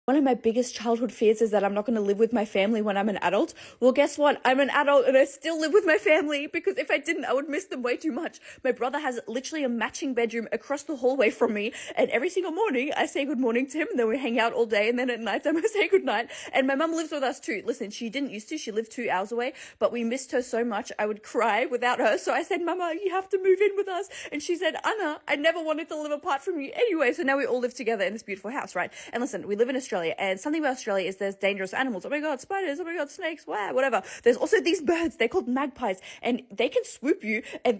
One of my biggest childhood fears is that I'm not going to live with my family when I'm an adult. Well, guess what? I'm an adult and I still live with my family, because if I didn't, I would miss them way too much. My brother has literally a matching bedroom across the hallway from me, and every single morning I say good morning to him, and then we hang out all day, and then at night time I say good night. And my mum lives with us too. Listen, she didn't used to. She lived 2 hours away, but we missed her so much I would cry without her. So I said, Mama, you have to move in with us. And she said, Anna, I never wanted to live apart from you anyway. So now we all live together in this beautiful house, right? And listen, we live in Australia, and something about Australia is there's dangerous animals. Oh my God, spiders. Oh my God, snakes. Wow, whatever. There's also these birds. They're called magpies, and they can swoop you, and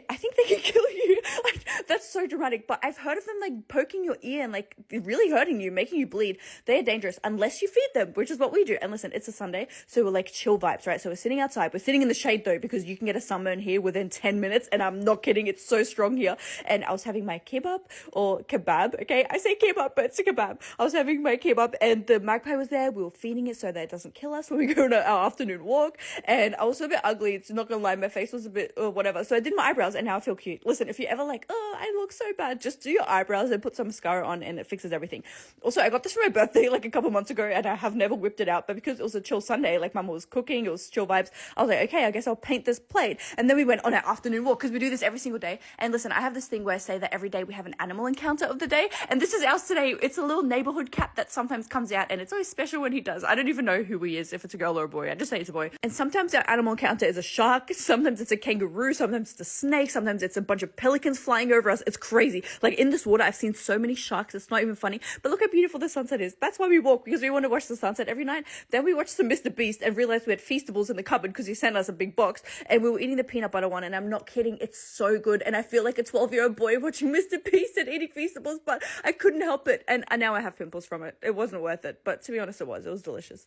I think they can kill you. Like, that's so dramatic. But I've heard of them like poking your ear and like really hurting you, making you bleed. They are dangerous unless you feed them, which is what we do. And listen, it's a Sunday, so we're like chill vibes, right? So we're sitting outside. We're sitting in the shade though, because you can get a sunburn here within 10 minutes, and I'm not kidding. It's so strong here. And I was having my kebab or kebab. Okay, I say kebab, but it's a kebab. I was having my kebab, and the magpie was there. We were feeding it so that it doesn't kill us when we go on our afternoon walk. And I was a bit ugly. It's not gonna lie, my face was a bit whatever. So I did my eyebrows, and now I feel cute. Listen, if you're ever like, oh, I look so bad, just do your eyebrows and put some mascara on, and it fixes everything. Also, I got this for my birthday like a couple months ago, and I have never whipped it out. But because it was a chill Sunday, like Mama was cooking, it was chill vibes, I was like, okay, I guess I'll paint this plate. And then we went on our afternoon walk, because we do this every single day. And listen, I have this thing where I say that every day we have an animal encounter of the day, and this is ours today. It's a little neighborhood cat that sometimes comes out, and it's always special when he does. I don't even know who he is, if it's a girl or a boy. I just say it's a boy. And sometimes our animal encounter is a shark, sometimes it's a kangaroo, sometimes it's a snake, sometimes it's a bunch of pelicans flying over us. It's crazy. Like, in this water, I've seen so many sharks, it's not even funny. But look how beautiful the sunset is. That's why we walk, because we want to watch the sunset every night. Then we watched some Mr. Beast and realized we had Feastables in the cupboard, because he sent us a big box, and we were eating the peanut butter one, and I'm not kidding, it's so good. And I feel like a 12-year-old boy watching Mr. Beast and eating Feastables, but I couldn't help it. And now I have pimples from it. It wasn't worth it, but to be honest, it was delicious.